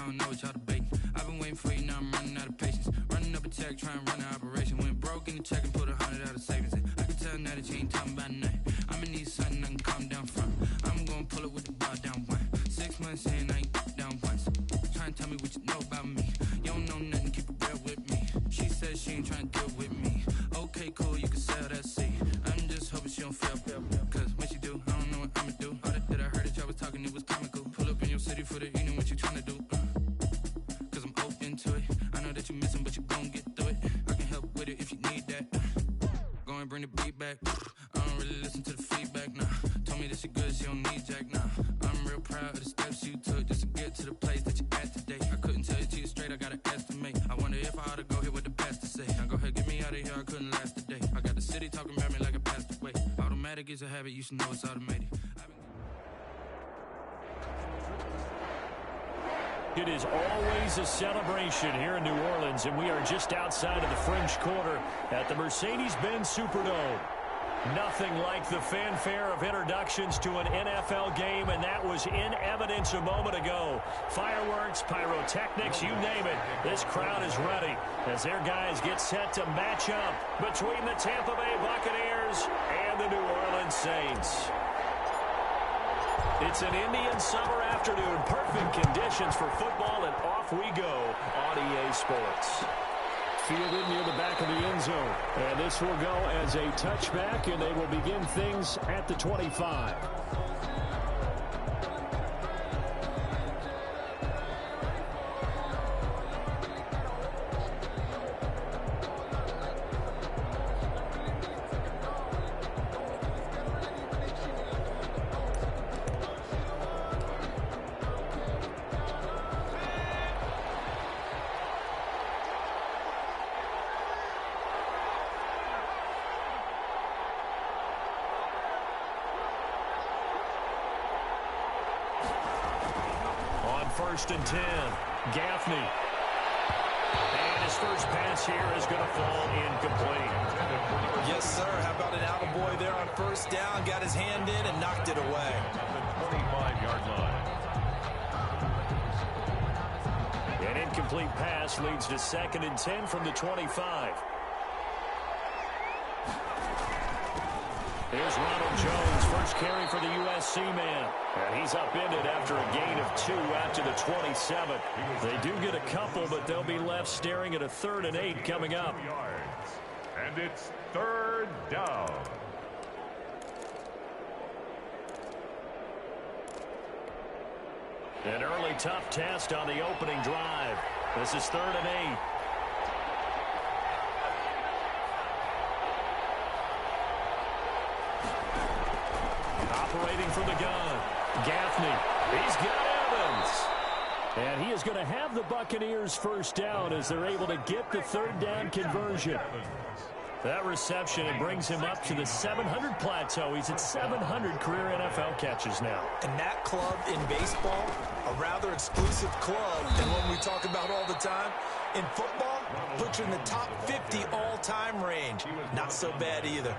don't know what y'all debating. I've been waiting for you, now I'm running out of patience. Running up a check, trying to run an operation. Went broke in the check and put 100 out of savings in. I can tell now that you ain't talking about nothing. I'ma need something I can calm down from. I'm gonna pull it with the bar down one. 6 months in, I ain't down once. Trying to tell me what you know about me. You don't know nothing, keep it real with me. She says she ain't trying to deal with me. Okay, cool, you can sell that seat. I'm just hoping she don't fail. Cause when she do, I don't know what I'ma do. All that I heard that y'all was talking, it was comical. Pull up in your city for the evening, what you trying to do? Cause I'm open to it. I know that you missing, but you gon' get through it. I can help with it if you need that. Go and bring the beat back. I don't really listen to the feedback, nah. Told me that she good, she don't need jack, nah. I'm real proud of the steps you took just to get to the place that you at today. I couldn't tell it to you straight, I gotta estimate. I wonder if I ought to go here with the best to say. Now go ahead, get me out of here, I couldn't last a day. I got the city talking about me like I passed away. Automatic is a habit, you should know it's automated. It is always a celebration here in New Orleans, and we are just outside of the French Quarter at the Mercedes-Benz Superdome. Nothing like the fanfare of introductions to an NFL game, and that was in evidence a moment ago. Fireworks, pyrotechnics, you name it. This crowd is ready as their guys get set to match up between the Tampa Bay Buccaneers and the New Orleans Saints. It's an Indian summer afternoon. Perfect conditions for football, and off we go on EA Sports. Fielded near the back of the end zone. And this will go as a touchback, and they will begin things at the 25. First and 10. Gaffney. And his first pass here is going to fall incomplete. Yes, sir. How about an attaboy there on first down? Got his hand in and knocked it away. The 25-yard line. An incomplete pass leads to 2nd and 10 from the 25. Here's Ronald Jones, first carry for the USC man. And he's upended after a gain of 2 out to the 27. They do get a couple, but they'll be left staring at a 3rd and 8 coming up. And it's 3rd down. An early tough test on the opening drive. This is 3rd and 8. Operating from the gun. Gaffney. He's got Evans. And he is going to have the Buccaneers first down as they're able to get the 3rd down conversion. That reception, it brings him up to the 700 plateau. He's at 700 career NFL catches now. And that club in baseball, a rather exclusive club than one we talk about all the time. In football, puts you in the top 50 all-time range. Not so bad either.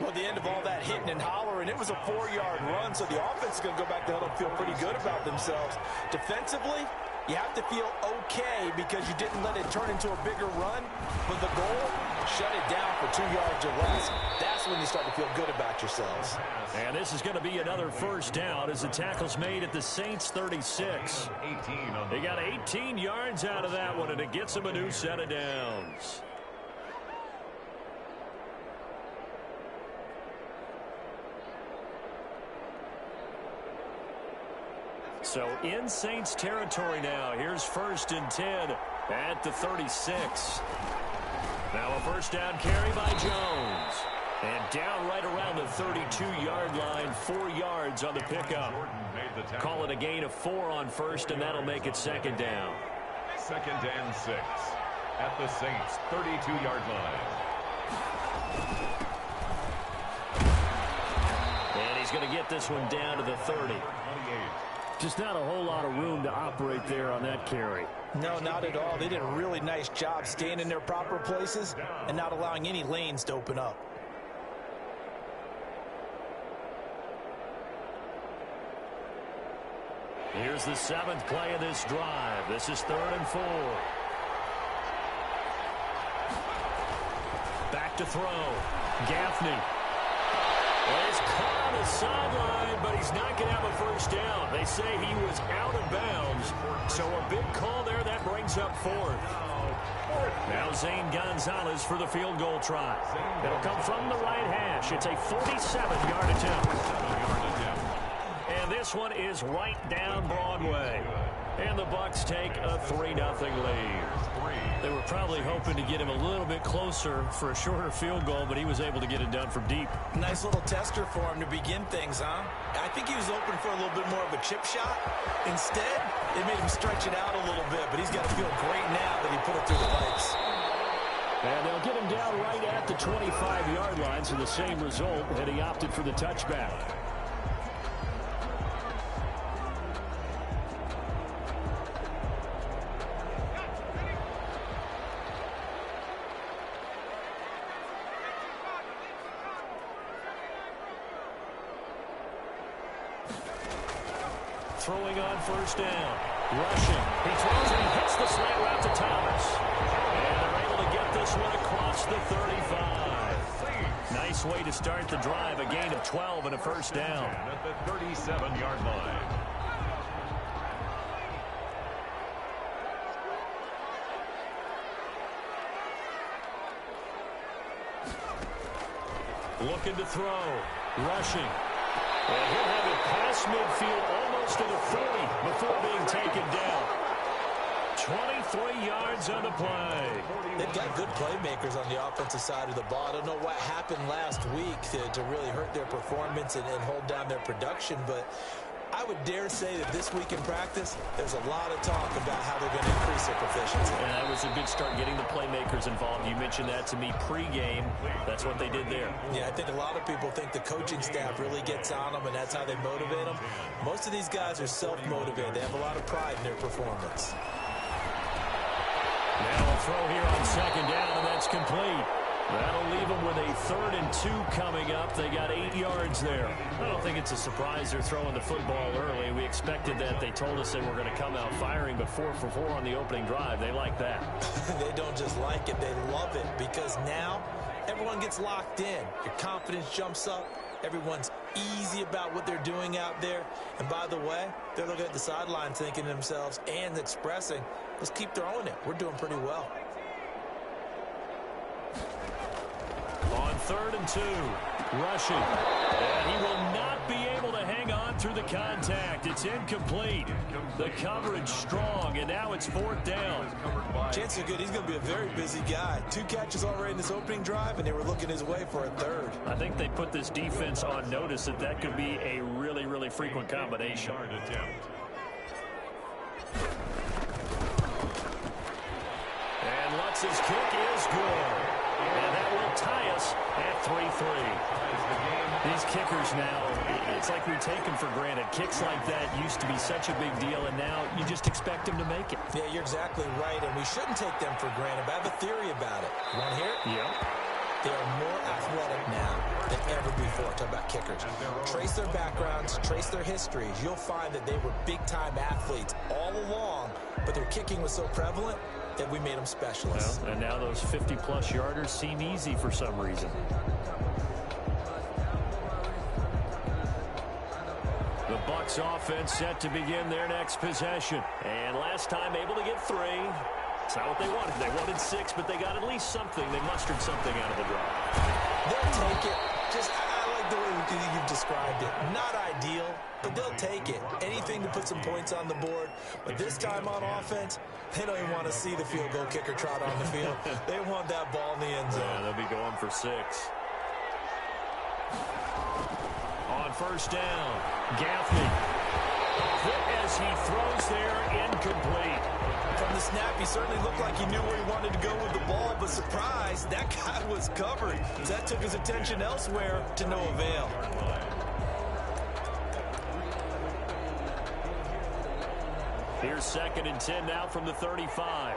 Well, the end of all that hitting and hollering, it was a 4-yard run, so the offense is going to go back to huddle and feel pretty good about themselves. Defensively, you have to feel okay because you didn't let it turn into a bigger run, but the goal, shut it down for 2 yards or less. That's when you start to feel good about yourselves. And this is going to be another first down as the tackle's made at the Saints 36. They got 18 yards out of that one, and it gets them a new set of downs. So in Saints territory now. Here's 1st and 10 at the 36. Now a first down carry by Jones. And down right around the 32-yard line, 4 yards on the pickup. Call it a gain of 4 on first, and that'll make it 2nd down. 2nd and 6 at the Saints 32-yard line. And he's going to get this one down to the 30. Just not a whole lot of room to operate there on that carry. No, not at all. They did a really nice job staying in their proper places and not allowing any lanes to open up. Here's the 7th play of this drive. This is 3rd and 4. Back to throw. Gaffney. Well, he's caught on the sideline, but he's not going to have a first down. They say he was out of bounds. So a big call there. That brings up 4th. Now Zane Gonzalez for the field goal try. It'll come from the right hash. It's a 47-yard attempt. And this one is right down Broadway. And the Bucs take a 3-0 lead. They were probably hoping to get him a little bit closer for a shorter field goal, but he was able to get it done from deep. Nice little tester for him to begin things, huh? I think he was open for a little bit more of a chip shot. Instead, they made him stretch it out a little bit, but he's got to feel great now that he put it through the pipes. And they'll get him down right at the 25-yard line, so the same result, and he opted for the touchback. Throwing on first down. Rushing. He throws and he hits the slant route to Thomas. And they're able to get this one across the 35. Nice way to start the drive. A gain of 12 and a first down. At the 37-yard line. Looking to throw. Rushing. And he'll have it past midfield almost to the 40 before being taken down. 23 yards on the play. They've got good playmakers on the offensive side of the ball. I don't know what happened last week to really hurt their performance and hold down their production, but I would dare say that this week in practice, there's a lot of talk about how they're going to increase their proficiency. And that was a good start, getting the playmakers involved. You mentioned that to me pregame. That's what they did there. Yeah, I think a lot of people think the coaching staff really gets on them, and that's how they motivate them. Most of these guys are self-motivated. They have a lot of pride in their performance. Now a throw here on second down, and that's complete. That'll leave them with a 3rd and 2 coming up. They got 8 yards there. I don't think it's a surprise they're throwing the football early. We expected that. They told us they were going to come out firing, but 4 for 4 on the opening drive. They like that. They don't just like it, they love it, because now everyone gets locked in. Your confidence jumps up. Everyone's easy about what they're doing out there. And by the way, they're looking at the sideline thinking to themselves and expressing, let's keep throwing it. We're doing pretty well. On 3rd and 2, rushing. And he will not be able to hang on through the contact. It's incomplete. The coverage strong, and now it's 4th down. Chances are good. He's going to be a very busy guy. 2 catches already in this opening drive, and they were looking his way for a 3rd. I think they put this defense on notice that that could be a really, really frequent combination. And Lutz's kick is good. And that will tie us at 3-3. These kickers now, it's like we take them for granted. Kicks like that used to be such a big deal, and now you just expect them to make it. Yeah, you're exactly right, and we shouldn't take them for granted. But I have a theory about it. You want to hear it? Yep. They are more athletic now than ever before. Talk about kickers. Trace their backgrounds, trace their histories. You'll find that they were big-time athletes all along, but their kicking was so prevalent that we made them specialists. Well, and now those 50-plus yarders seem easy for some reason. The Bucs offense set to begin their next possession. And last time able to get 3. It's not what they wanted. They wanted 6, but they got at least something. They mustered something out of the drive. They'll take it. I like the way you've described it. Not ideal, but they'll take it. Anything to put some points on the board. But this time on offense, they don't even want to see the field goal kicker trot on the field. They want that ball in the end zone. Yeah, they'll be going for 6. On first down, Gaffney. Quick as he throws there, incomplete. From the snap, he certainly looked like he knew where he wanted to go with the ball, but surprise, that guy was covered. That took his attention elsewhere to no avail. Here's 2nd and 10 now from the 35.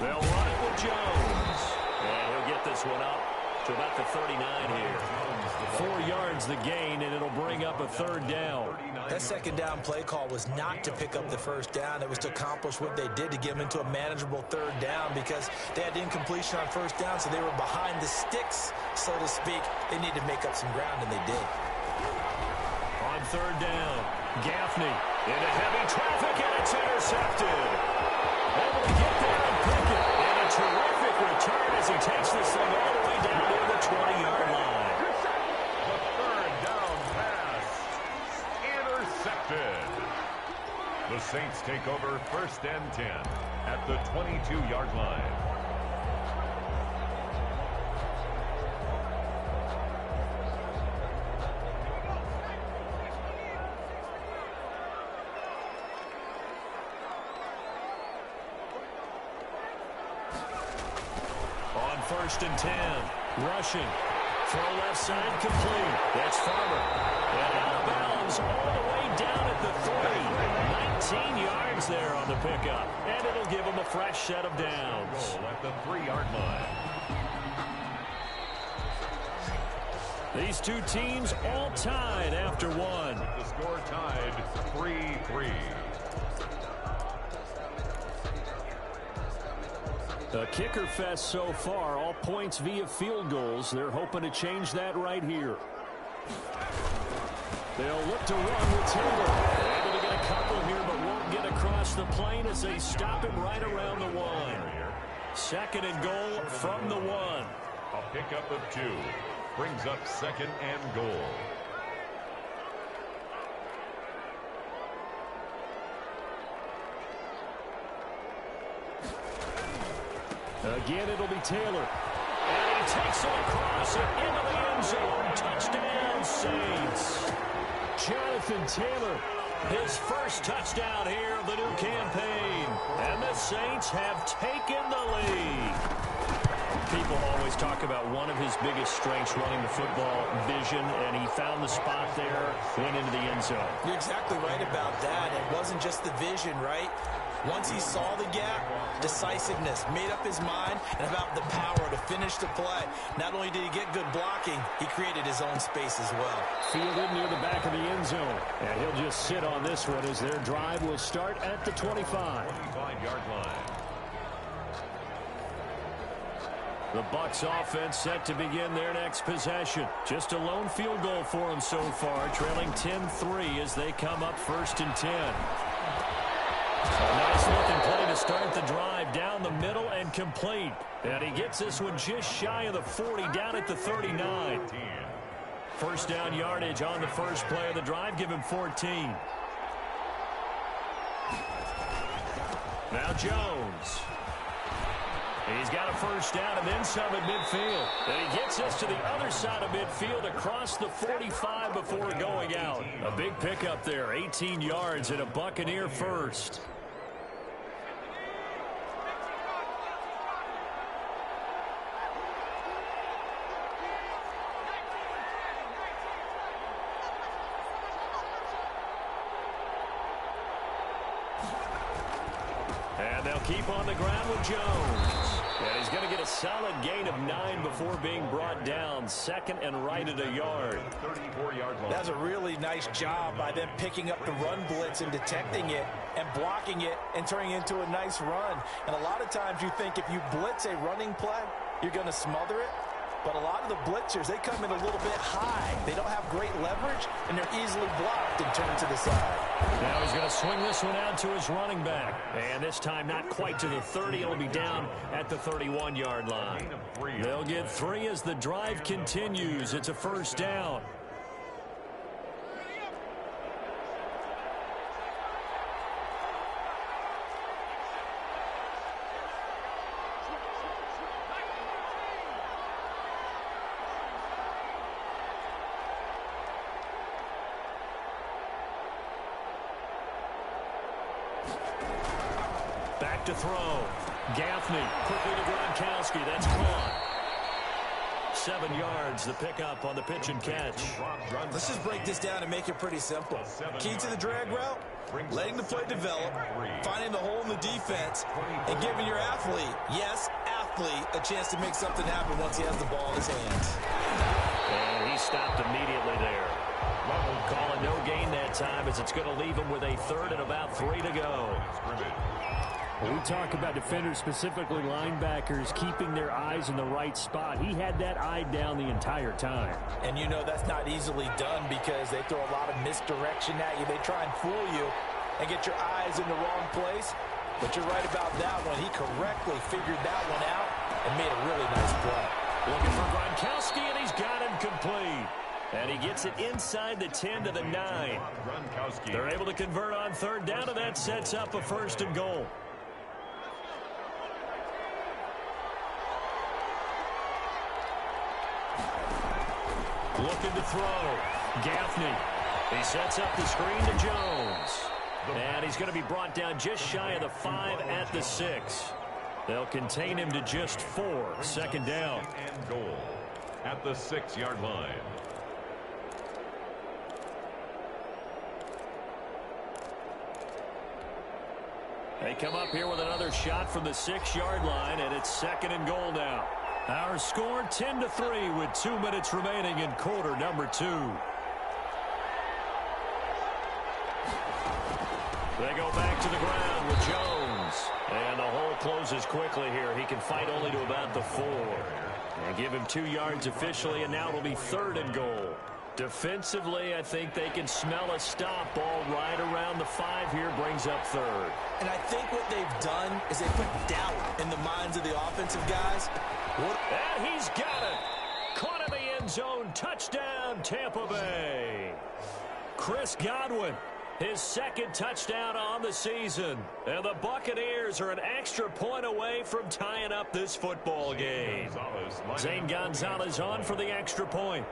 They'll run it with Jones. one up to about the 39 here. 4 yards the gain, and it'll bring up a 3rd down. That second down play call was not to pick up the first down. It was to accomplish what they did to get them into a manageable 3rd down because they had incompletion on first down, so they were behind the sticks, so to speak. They needed to make up some ground, and they did. On 3rd down, Gaffney into heavy traffic, and it's intercepted. Able to get there and pick it. And a terrific return as he takes this thing all the way down near the 20-yard line. The 3rd down pass. Intercepted. The Saints take over 1st and 10 at the 22-yard line. On 1st and 10, rushing. Throw left side complete. That's Farmer. And out of bounds all the way down at the 30. 19 yards there on the pickup. And it'll give them a fresh set of downs. Goal at the 3-yard line. These two teams all tied after one. The score tied 3-3. A kicker fest so far, all points via field goals. They're hoping to change that right here. They'll look to run with Taylor. Able to get a couple here, but won't get across the plane as they stop him right around the 1. 2nd and goal from the 1. A pickup of 2 brings up 2nd and goal. Again, it'll be Taylor. And he takes it across it into the end zone. Touchdown, Saints. Jonathan Taylor, his first touchdown here of the new campaign. And the Saints have taken the lead. People always talk about one of his biggest strengths running the football, vision, and he found the spot there, went into the end zone. You're exactly right about that. It wasn't just the vision, right? Once he saw the gap, decisiveness, made up his mind, and about the power to finish the play. Not only did he get good blocking, he created his own space as well. Fielded near the back of the end zone. And he'll just sit on this one as their drive will start at the 25. 25-yard line. The Bucs offense set to begin their next possession. Just a lone field goal for them so far, trailing 10-3 as they come up 1st and 10. A nice-looking play to start the drive down the middle and complete. And he gets this one just shy of the 40, down at the 39. 1st down yardage on the first play of the drive, give him 14. Now Jones. He's got a 1st down and then some at midfield. And he gets this to the other side of midfield across the 45 before going out. A big pickup there, 18 yards and a Buccaneer first. And they'll keep on the ground with Jones. And he's going to get a solid gain of 9 before being brought down. 2nd and right at a yard. 34-yard line. That's a really nice job by them picking up the run blitz and detecting it and blocking it and turning it into a nice run. And a lot of times you think if you blitz a running play, you're going to smother it. But a lot of the blitzers, they come in a little bit high. They don't have great leverage, and they're easily blocked and turned to the side. Now he's going to swing this one out to his running back. And this time not quite to the 30. It'll be down at the 31-yard line. They'll get 3 as the drive continues. It's a 1st down. Back to throw. Gaffney quickly to Gronkowski. That's caught. 7 yards, the pickup on the pitch and catch. Let's just break this down and make it pretty simple. Key to the drag route, letting the play develop, finding the hole in the defense, and giving your athlete, yes, athlete, quickly a chance to make something happen once he has the ball in his hands. And he stopped immediately there. Calling no gain that time as it's going to leave him with a third and about 3 to go. When we talk about defenders, specifically linebackers, keeping their eyes in the right spot, he had that eye down the entire time. And you know that's not easily done because they throw a lot of misdirection at you. They try and fool you and get your eyes in the wrong place. But you're right about that one. He correctly figured that one out and made a really nice play. Looking for Gronkowski, and he's got him complete. And he gets it inside the 10 to the 9. They're able to convert on third down, and that sets up a 1st and goal. Looking to throw. Gaffney. He sets up the screen to Jones. And he's going to be brought down just shy of the 5 at the 6. They'll contain him to just 4. 2nd down. And goal at the 6-yard line. They come up here with another shot from the 6-yard line, and it's 2nd and goal now. Our score 10-3 with 2 minutes remaining in quarter number 2. They go back to the ground with Jones. And the hole closes quickly here. He can fight only to about the 4. And give him 2 yards officially, and now it'll be 3rd and goal. Defensively, I think they can smell a stop. Ball right around the 5 here, brings up 3rd. And I think what they've done is they put doubt in the minds of the offensive guys. And he's got it. Caught in the end zone. Touchdown, Tampa Bay. Chris Godwin, his 2nd touchdown on the season. And the Buccaneers are an extra point away from tying up this football game. Zane Gonzalez on for the extra point.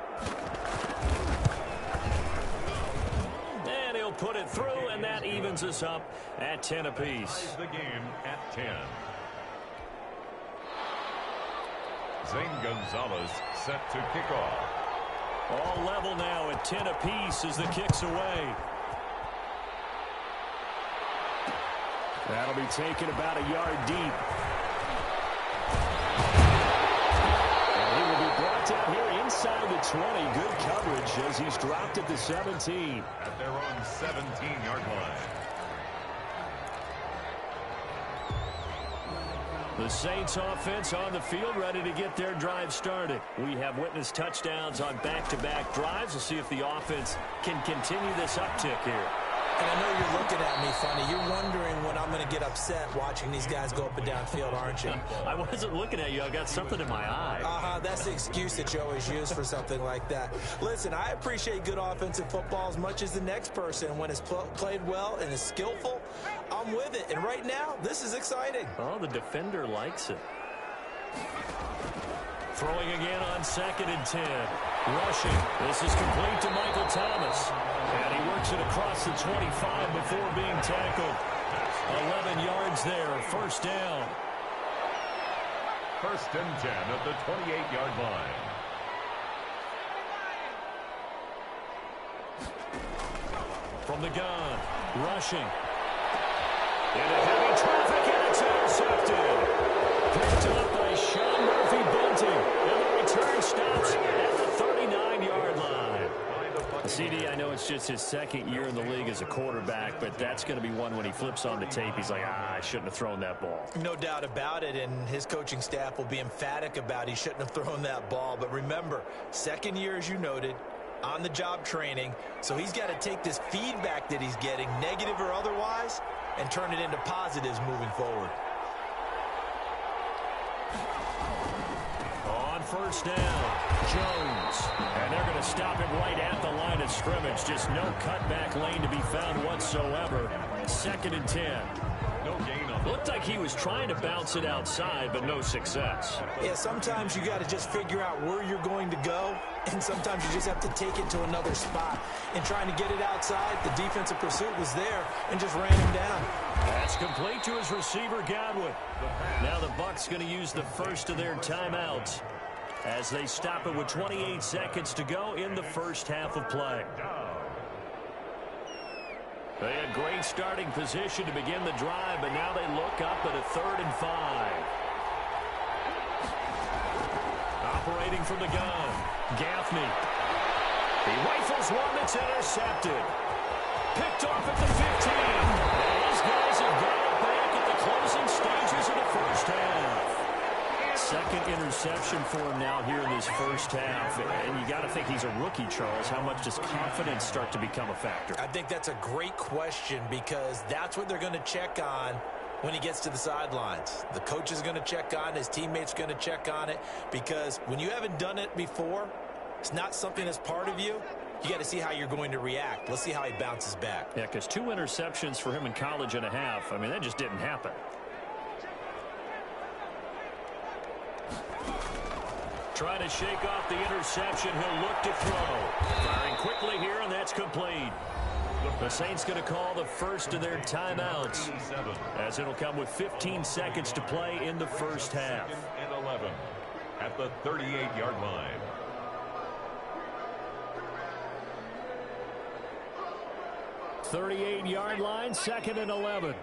And he'll put it through, and that evens us up at 10 apiece. The game at 10. Zane Gonzalez set to kick off. All level now at 10 apiece as the kick's away. That'll be taken about a yard deep. And he will be brought down here inside the 20. Good coverage as he's dropped at the 17. At their own 17-yard line. The Saints offense on the field ready to get their drive started. We have witnessed touchdowns on back-to-back drives. We'll see if the offense can continue this uptick here. And I know you're looking at me funny. You're wondering when I'm going to get upset watching these guys go up and down field, aren't you? I wasn't looking at you. I got something in my eye. That's the excuse that you always use for something like that. Listen, I appreciate good offensive football as much as the next person. When it's played well and is skillful, I'm with it. And right now, this is exciting. Oh, the defender likes it. Throwing again on 2nd and 10. Rushing. This is complete to Michael Thomas. And he works it across the 25 before being tackled. 11 yards there. 1st down. 1st and 10 at the 28-yard line. From the gun. Rushing. Into heavy traffic, and it's intercepted. Picked up by Sean Murphy Bunting. And the return stops at the 39-yard line. CD, I know it's just his 2nd year in the league as a quarterback, but that's going to be one when he flips on the tape. He's like, I shouldn't have thrown that ball. No doubt about it, and his coaching staff will be emphatic about he shouldn't have thrown that ball. But remember, 2nd year, as you noted, on-the-job training, so he's got to take this feedback that he's getting, negative or otherwise, and turn it into positives moving forward. On 1st down, Jones. And they're going to stop him right at the line of scrimmage. Just no cutback lane to be found whatsoever. 2nd and 10. No gain on. Looked like he was trying to bounce it outside, but no success. Yeah, sometimes you got to just figure out where you're going to go, and sometimes you just have to take it to another spot. And trying to get it outside, the defensive pursuit was there and just ran him down. That's complete to his receiver, Godwin. Now the Bucs going to use the first of their timeouts as they stop it with 28 seconds to go in the 1st half of play. They had great starting position to begin the drive, but now they look up at a 3rd and 5. operating from the gun. Gaffney. He rifles one that's intercepted. Picked off at the 15. And these guys have got it back at the closing stages of the first half. Second interception for him now here in this first half. And you got to think he's a rookie, Charles. How much does confidence start to become a factor? I think that's a great question because that's what they're going to check on when he gets to the sidelines. The coach is going to check on it. His teammates are going to check on it because when you haven't done it before, it's not something that's part of you. You got to see how you're going to react. Let's see how he bounces back. Yeah, because 2 interceptions for him in college and a half. I mean, that just didn't happen. Trying to shake off the interception. He'll look to throw. Firing quickly here, and that's complete. The Saints going to call the first of their timeouts as it'll come with 15 seconds to play in the first half. And 11 at the 38-yard line. .38-yard line, 2nd and 11.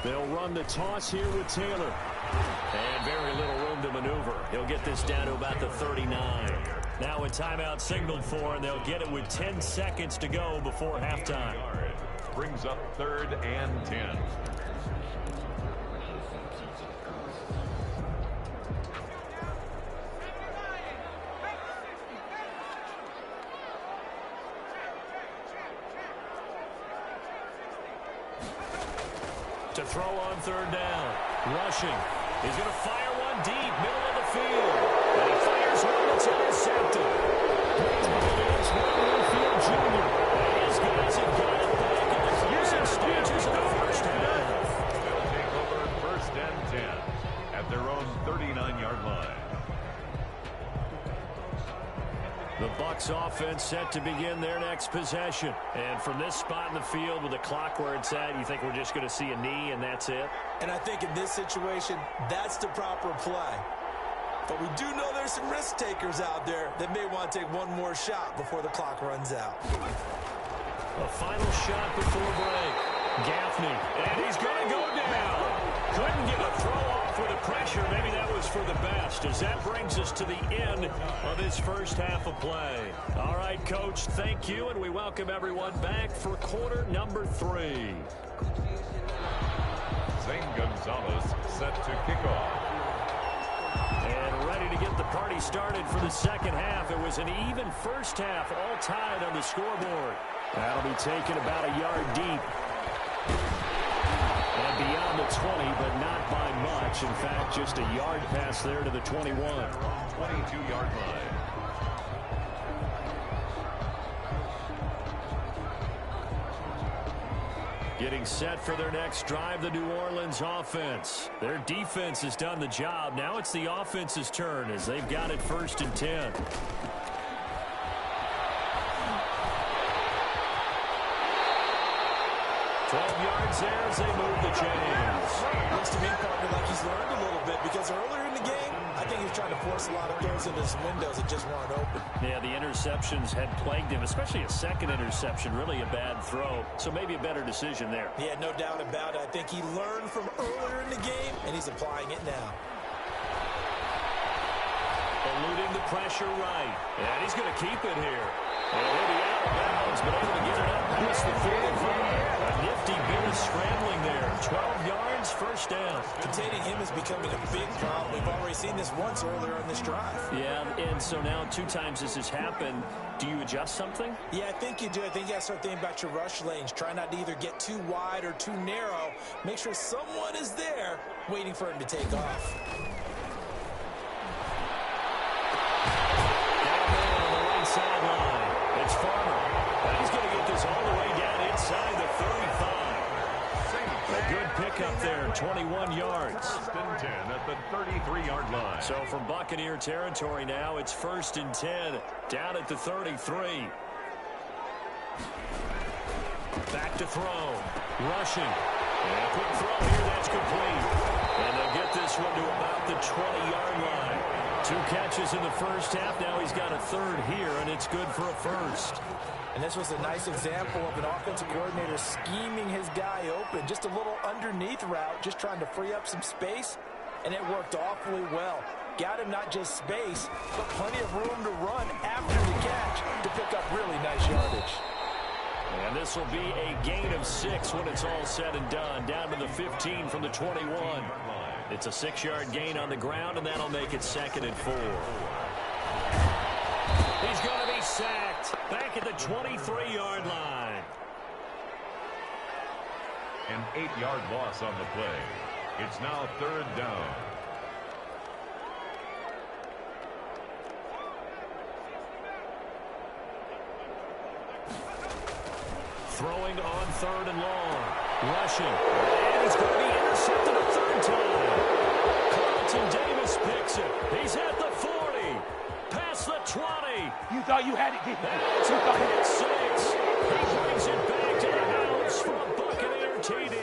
They'll run the toss here with Taylor. And very little room to maneuver. He'll get this down to about the 39. Now a timeout signaled for, and they'll get it with 10 seconds to go before halftime. Brings up 3rd and 10. To throw on 3rd down. Rushing. He's going to fire one deep, middle of the field. And he fires one that's intercepted. It's Winfield Jr. And these guys have got it back in the closing stages of the first half. They'll take over 1st and 10 at their own 39-yard line. The Bucs offense set to begin their next possession. And from this spot in the field with the clock where it's at, you think we're just going to see a knee and that's it? And I think in this situation, that's the proper play. But we do know there's some risk takers out there that may want to take one more shot before the clock runs out. A final shot before break. Gaffney. And he's going to go down. Couldn't get a throw off with the pressure. Maybe that was for the best, as that brings us to the end of this first half of play. All right, Coach, thank you, and we welcome everyone back for quarter number 3. Zane Gonzalez set to kick off. And ready to get the party started for the second half. It was an even first half, all tied on the scoreboard. That'll be taken about a yard deep. And beyond the 20, but not by much. In fact, just a yard pass there to the 21. 22-yard line. Getting set for their next drive, the New Orleans offense. Their defense has done the job. Now it's the offense's turn as they've got it 1st and 10. Yards there as they move the chains. Looks to me, partner, like he's learned a little bit because earlier in the game, I think he was trying to force a lot of throws into some windows that just weren't open. Yeah, the interceptions had plagued him, especially a second interception, really a bad throw. So maybe a better decision there. Yeah, no doubt about it. I think he learned from earlier in the game, and he's applying it now. Eluding the pressure right. And he's going to keep it here. And he'll be out of bounds, but able to get it up past the 45. A nifty bit of scrambling there. 12 yards, 1st down. Containing him is becoming a big problem. We've already seen this once earlier in this drive. Yeah, and so now 2 times this has happened. Do you adjust something? Yeah, I think you do. I think you got to start thinking about your rush lanes. Try not to either get too wide or too narrow. Make sure someone is there waiting for him to take off. Sideline. It's Farmer. And he's going to get this all the way down inside the 35. A good pickup there, 21 yards. 1st and 10 at the 33-yard line. So from Buccaneer territory now, it's 1st and 10 down at the 33. Back to throw. Rushing. And a quick throw here, that's complete. And they'll get this one to about the 20-yard line. 2 catches in the first half. Now he's got a 3rd here, and it's good for a 1st. And this was a nice example of an offensive coordinator scheming his guy open. Just a little underneath route, just trying to free up some space. and it worked awfully well. Got him not just space, but plenty of room to run after the catch to pick up really nice yardage. And this will be a gain of 6 when it's all said and done, down to the 15 from the 21. It's a 6-yard gain on the ground, and that'll make it 2nd and 4. He's going to be sacked back at the 23-yard line. An 8-yard loss on the play. It's now 3rd down. Throwing on 3rd and long. Rushing. And he's going to be intercepted a 3rd time. Carlton Davis picks it. He's at the 40. Past the 20. You thought you had it, didn't you? That's a 6. He brings it back to the house for a Buccaneer TD.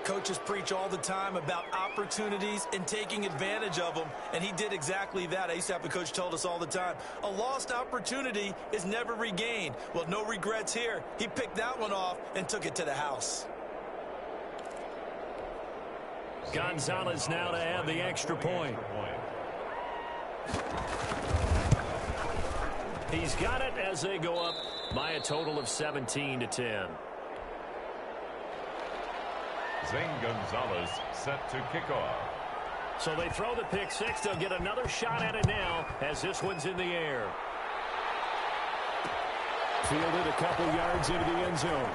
Coaches preach all the time about opportunities and taking advantage of them, and he did exactly that. I used to have a coach told us all the time, a lost opportunity is never regained. Well, no regrets here. He picked that one off and took it to the house. Gonzalez now to add the extra point. He's got it as they go up by a total of 17-10. Zane Gonzalez set to kick off. So they throw the pick 6. They'll get another shot at it now as this one's in the air. Fielded a couple yards into the end zone.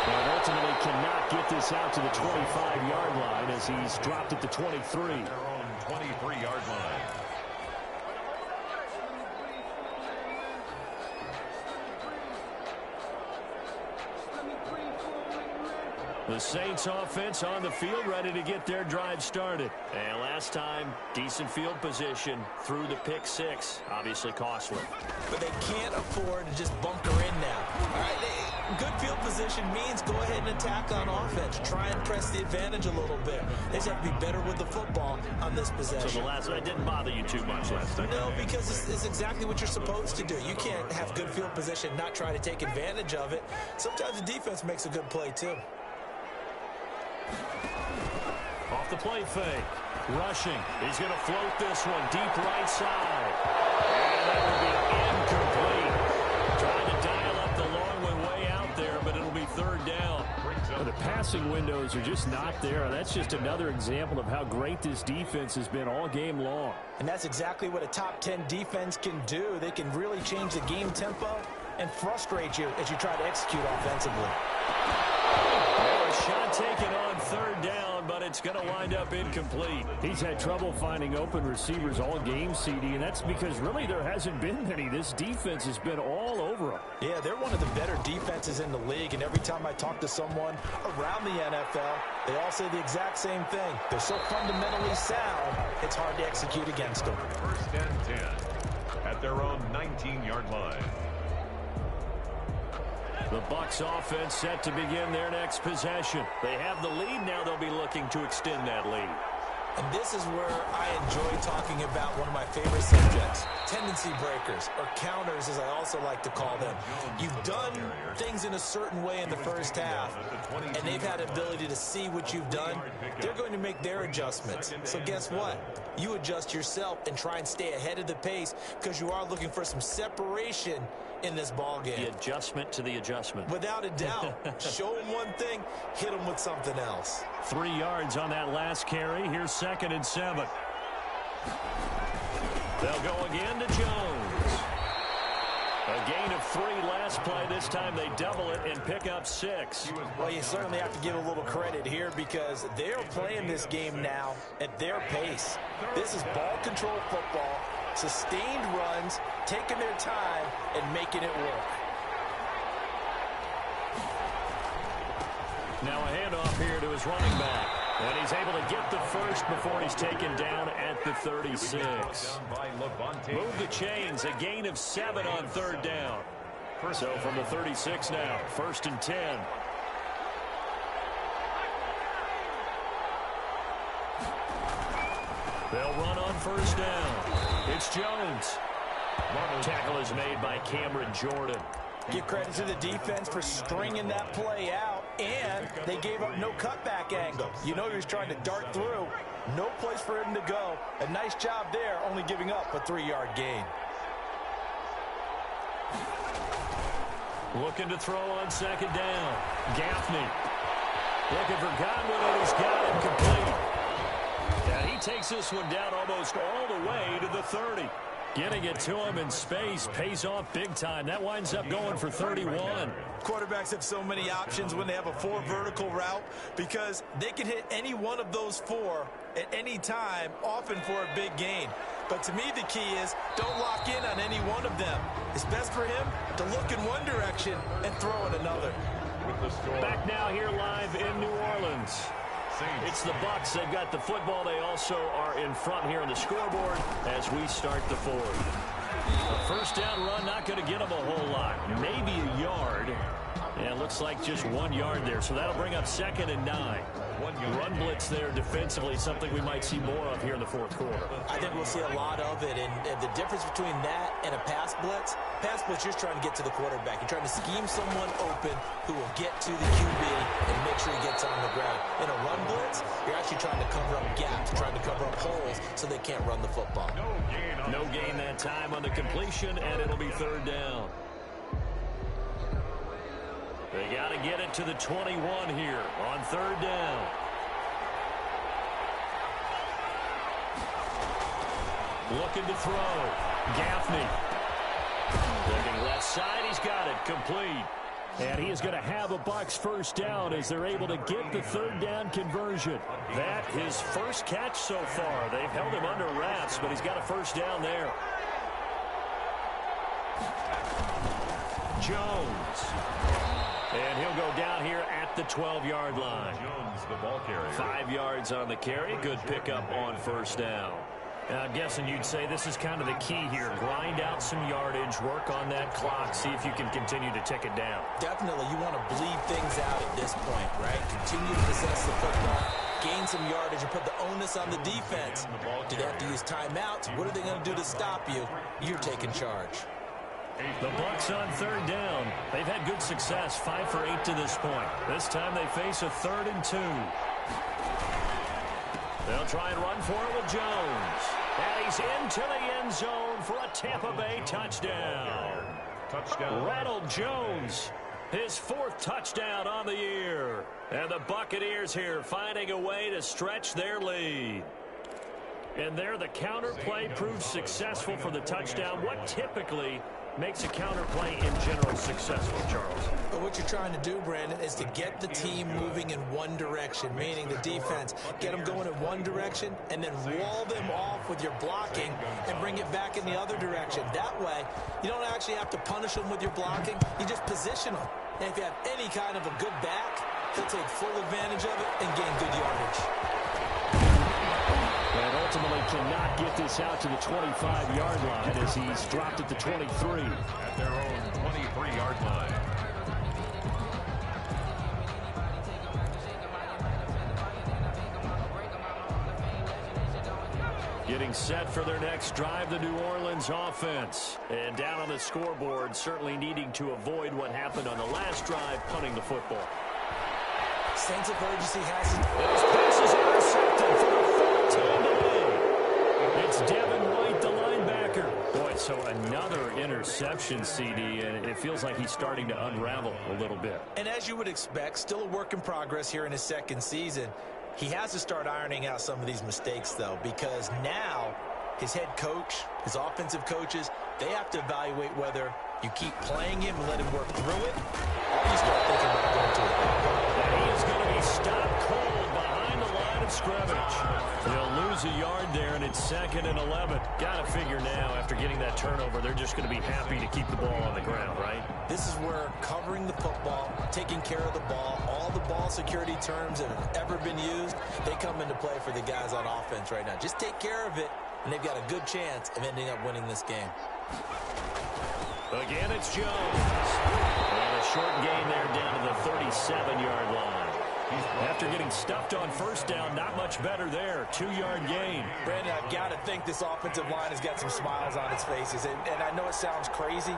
And ultimately cannot get this out to the 25-yard line as he's dropped at the 23. Their own 23-yard line. The Saints offense on the field, ready to get their drive started. And last time, decent field position through the pick 6. Obviously costly. But they can't afford to just bunker in now. All right, good field position means go ahead and attack on offense. Try and press the advantage a little bit. They just have to be better with the football on this possession. So the last one didn't bother you too much last time? No, because it's exactly what you're supposed to do. You can't have good field position and not try to take advantage of it. Sometimes the defense makes a good play, too. Off the play fake. Rushing. He's going to float this one deep right side. And that will be incomplete. Trying to dial up the long one way out there, but it'll be 3rd down. The passing windows are just not there. That's just another example of how great this defense has been all game long. And that's exactly what a top 10 defense can do. They can really change the game tempo and frustrate you as you try to execute offensively. Shot taken on 3rd down, but it's going to wind up incomplete. He's had trouble finding open receivers all game, CD, and that's because really there hasn't been many. This defense has been all over them. Yeah, they're one of the better defenses in the league, and every time I talk to someone around the NFL, they all say the exact same thing. They're so fundamentally sound, it's hard to execute against them. 1st and 10 at their own 19-yard line. The Bucs offense set to begin their next possession. They have the lead. Now they'll be looking to extend that lead. And this is where I enjoy talking about one of my favorite subjects, tendency breakers, or counters as I also like to call them. You've done things in a certain way in the first half, and they've had the ability to see what you've done. They're going to make their adjustments. So guess what? You adjust yourself and try and stay ahead of the pace because you are looking for some separation in this ball game. The adjustment to the adjustment. Without a doubt. Show them one thing, hit them with something else. 3 yards on that last carry. Here's 2nd and 7. They'll go again to Jones. A gain of 3 last play. This time they double it and pick up 6. Well, you certainly have to give a little credit here because they're playing this game now at their pace. This is ball control football. Sustained runs, taking their time, and making it work. Now a handoff here to his running back. And he's able to get the first before he's taken down at the 36. Move the chains, a gain of 7 on 3rd down. So from the 36 now, 1st and 10. They'll run on 1st down. It's Jones. Tackle is made by Cameron Jordan. Give credit to the defense for stringing that play out. And they gave up no cutback angle. You know he was trying to dart through. No place for him to go. A nice job there, only giving up a 3-yard gain. Looking to throw on second down. Gaffney looking for Godwin, and he's got him complete. And he takes this one down almost all the way to the 30. Getting it to him in space pays off big time. That winds up going for 31. Quarterbacks have so many options when they have a 4 vertical route because they can hit any one of those 4 at any time, often for a big gain. But to me, the key is don't lock in on any one of them. It's best for him to look in one direction and throw in another. Back now here live in New Orleans. It's the Bucs. They've got the football. They also are in front here on the scoreboard as we start the fourth. A first down run, not going to get them a whole lot. Maybe a yard. And it looks like just 1 yard there. So that'll bring up 2nd and 9. Run blitz there defensively, something we might see more of here in the fourth quarter. I think we'll see a lot of it. And the difference between that and a pass blitz, you're just trying to get to the quarterback. You're trying to scheme someone open who will get to the QB and make sure he gets on the ground. In a run blitz, you're actually trying to cover up gaps, trying to cover up holes so they can't run the football. No gain that time on the completion, and it'll be 3rd down. They got to get it to the 21 here on 3rd down. Looking to throw. Gaffney. Looking left side. He's got it. Complete. And he is going to have a Bucs first down as they're able to get the 3rd down conversion. That his first catch so far. They've held him under wraps, but he's got a first down there. Jones. And he'll go down here at the 12-yard line. Jones, the ball carrier. 5 yards on the carry. Good pickup on first down. I'm guessing you'd say this is kind of the key here. Grind out some yardage, work on that clock, see if you can continue to tick it down. Definitely, you want to bleed things out at this point, right? Continue to possess the football, gain some yardage, and put the onus on the defense. Do they have to use timeouts? What are they going to do to stop you? You're taking charge. The Bucs on 3rd down. They've had good success, 5 for 8 to this point. This time they face a 3rd and 2. They'll try and run for it with Jones. And he's into the end zone for a Tampa Bay touchdown. Ronald Jones, his 4th touchdown on the year. And the Buccaneers here finding a way to stretch their lead. And there the counter play proves successful for the touchdown. What typically makes a counter play in general successful, Charles? But what you're trying to do, Brandon, is to get the team moving in one direction, meaning the defense. Get them going in one direction and then wall them off with your blocking and bring it back in the other direction. That way, you don't actually have to punish them with your blocking. You just position them. And if you have any kind of a good back, he'll take full advantage of it and gain good yardage. And ultimately cannot get this out to the 25-yard line as he's dropped at the 23. At their own 23-yard line. Getting set for their next drive, the New Orleans offense. And down on the scoreboard, certainly needing to avoid what happened on the last drive, punting the football. Sense of urgency has it. This pass is intercepted for the 4th time today. It's Devin White, the linebacker. Boy, so another interception, CD, and it feels like he's starting to unravel a little bit. And as you would expect, still a work in progress here in his 2nd season. He has to start ironing out some of these mistakes, though, because now his head coach, his offensive coaches, they have to evaluate whether you keep playing him and let him work through it, or you start thinking about going to it. He is going to be stopped cold behind the line of scrimmage. They'll lose a yard there, and it's 2nd and 11. Got to figure now, after getting that turnover, they're just going to be happy to keep the ball on the ground, right? This is where covering the football, taking care of the ball, all the ball security terms that have ever been used, they come into play for the guys on offense right now. Just take care of it, and they've got a good chance of ending up winning this game. Again, it's Jones. And a short gain there down to the 37-yard line. After getting stuffed on first down, not much better there. 2-yard gain. Brandon, I've got to think this offensive line has got some smiles on its faces. And I know it sounds crazy,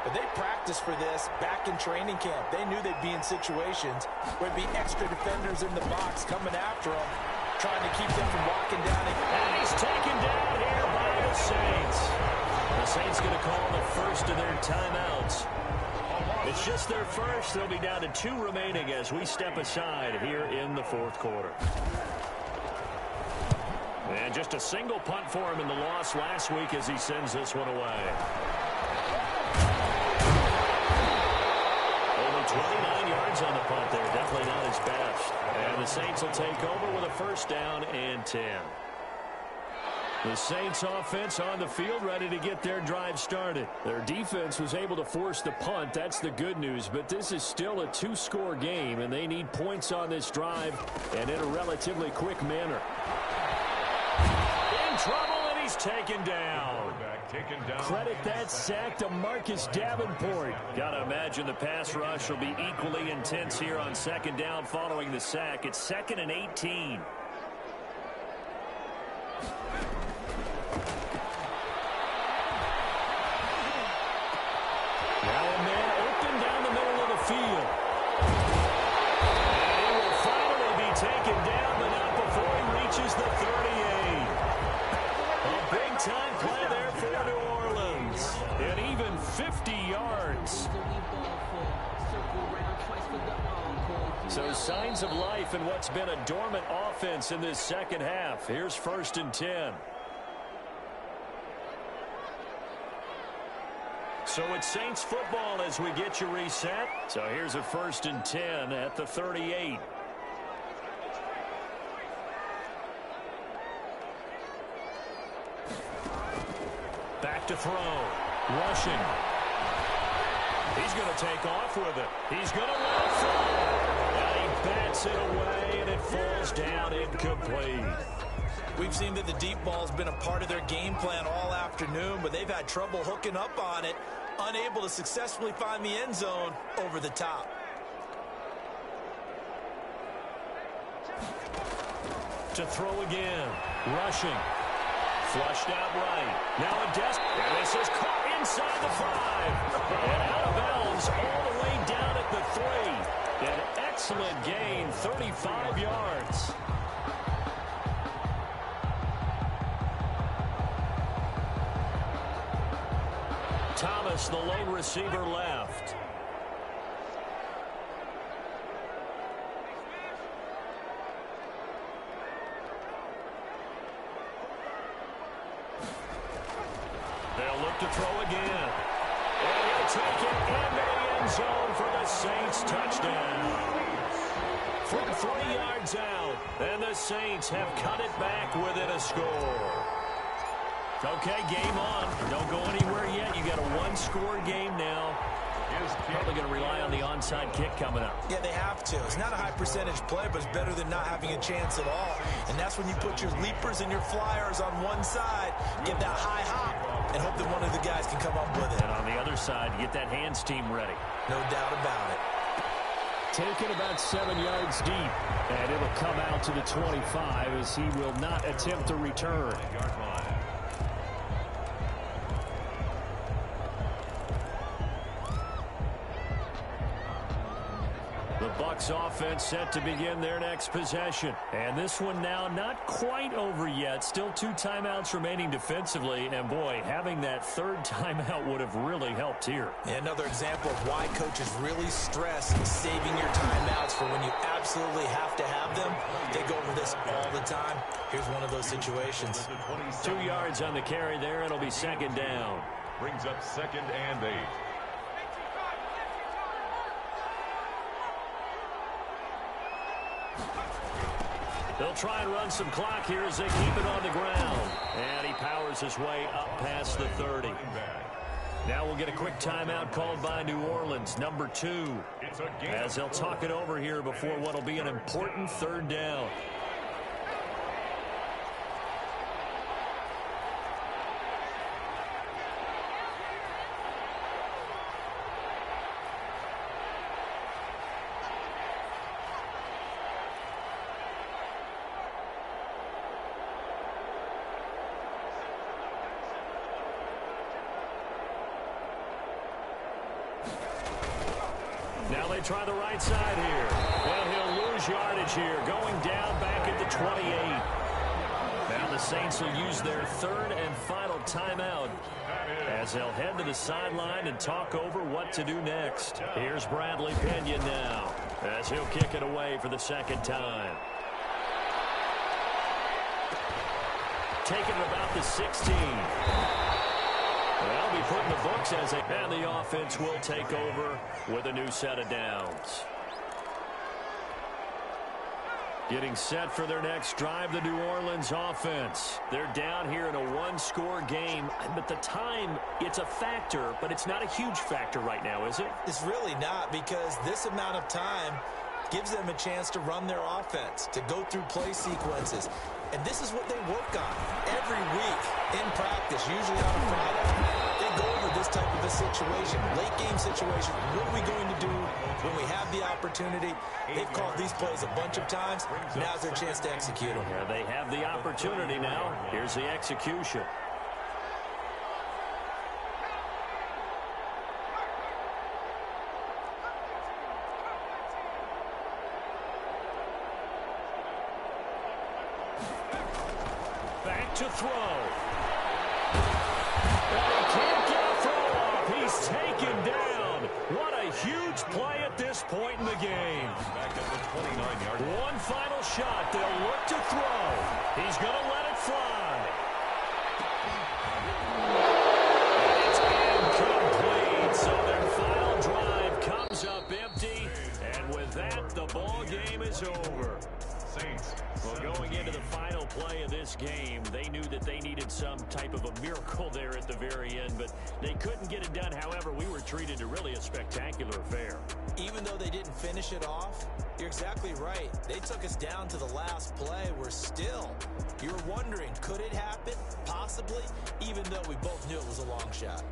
But they practiced for this back in training camp. They knew they'd be in situations where there'd be extra defenders in the box coming after them, trying to keep them from walking down. And he's taken down here by the Saints. The Saints going to call the first of their timeouts. It's just their first. They'll be down to 2 remaining as we step aside here in the fourth quarter. And just a single punt for him in the loss last week as he sends this one away. Only 29 yards on the punt there. Definitely not his best. And the Saints will take over with a first down and 10. The Saints offense on the field ready to get their drive started. Their defense was able to force the punt. That's the good news. But this is still a 2-score game, and they need points on this drive and in a relatively quick manner. In trouble, and he's taken down. Credit that sack to Marcus Davenport. Gotta imagine the pass rush will be equally intense here on second down following the sack. It's 2nd and 18. Now a man open down the middle of the field. And he will finally be taken down, but not before he reaches the 38. A big-time play there for New Orleans. And even 50 yards. So signs of life in what's been a dormant offense in this second half. Here's 1st and 10. So it's Saints football as we get you reset. So here's a 1st and 10 at the 38. Back to throw. Rushing. He's going to take off with it. He's going to let it fly. And he bats it away, and it falls down incomplete. We've seen that the deep ball's been a part of their game plan all afternoon, but they've had trouble hooking up on it, unable to successfully find the end zone over the top. To throw again. Rushing. Flushed out right. Now a and this is caught inside the 5. And out of bounds all the way down at the 3. An excellent gain, 35 yards. Thomas, the lone receiver, left. They'll look to throw again. And he'll take it into the end zone for the Saints touchdown. From 3 yards out, and the Saints have cut it back within a score. Okay, game on. Don't go anywhere yet. You got a 1-score game now. Probably going to rely on the onside kick coming up. Yeah, they have to. It's not a high percentage play, but it's better than not having a chance at all. And that's when you put your leapers and your flyers on one side, get that high hop, and hope that one of the guys can come up with it. And on the other side, get that hands team ready. No doubt about it. Taken about 7 yards deep, and it'll come out to the 25 as he will not attempt to return. The Bucs offense set to begin their next possession. And this one now not quite over yet. Still 2 timeouts remaining defensively. And, boy, having that 3rd timeout would have really helped here. Yeah, another example of why coaches really stress saving your timeouts for when you absolutely have to have them. They go over this all the time. Here's one of those situations. 2 yards on the carry there. It'll be 2nd down. Brings up 2nd and 8. They'll try and run some clock here as they keep it on the ground. And he powers his way up past the 30. Now we'll get a quick timeout called by New Orleans, number 2. As they'll talk it over here before what will be an important 3rd down. they try the right side here. And he'll lose yardage here, going down back at the 28. Now the Saints will use their third and final timeout as they'll head to the sideline and talk over what to do next. Here's Bradley Pinion now as he'll kick it away for the second time. Taking it about the 16. They'll be put in the books and the offense will take over with a new set of downs. Getting set for their next drive, the New Orleans offense. They're down here in a one-score game. But the time, it's a factor, but it's not a huge factor right now, is it? It's really not, because this amount of time gives them a chance to run their offense, to go through play sequences. And this is what they work on every week in practice, usually on a Friday. They go over this type of a situation, late game situation. What are we going to do when we have the opportunity? They've called these plays a bunch of times. Now's their chance to execute them. Yeah, they have the opportunity now. Here's the execution. Back to throw. And he can't get a throw off. He's taken down. What a huge play at this point in the game. Back at the 29-yard line. One final shot. They'll look to throw. He's going to let it fly. And it's incomplete. So their final drive comes up empty. And with that, the ball game is over. Saints. Well, going into the final play of this game, they knew that they needed some type of a miracle there at the very end, but they couldn't get it done. However, we were treated to really a spectacular affair. Even though they didn't finish it off, you're exactly right. They took us down to the last play. You're wondering, could it happen? Possibly, even though we both knew it was a long shot.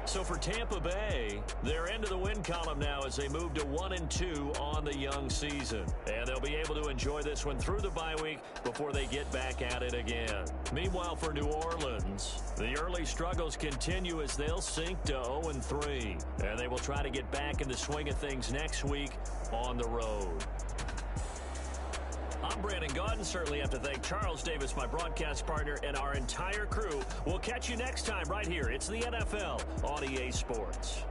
So for Tampa Bay, they're into the win column now as they move to 1-2 on the young season. And they'll be able to enjoy this one through the bye week before they get back at it again. Meanwhile, for New Orleans, the early struggles continue as they'll sink to 0-3. And they will try to get back in the swing of things next week on the road. I'm Brandon Gaudin. Certainly have to thank Charles Davis, my broadcast partner, and our entire crew. We'll catch you next time right here. It's the NFL on EA Sports.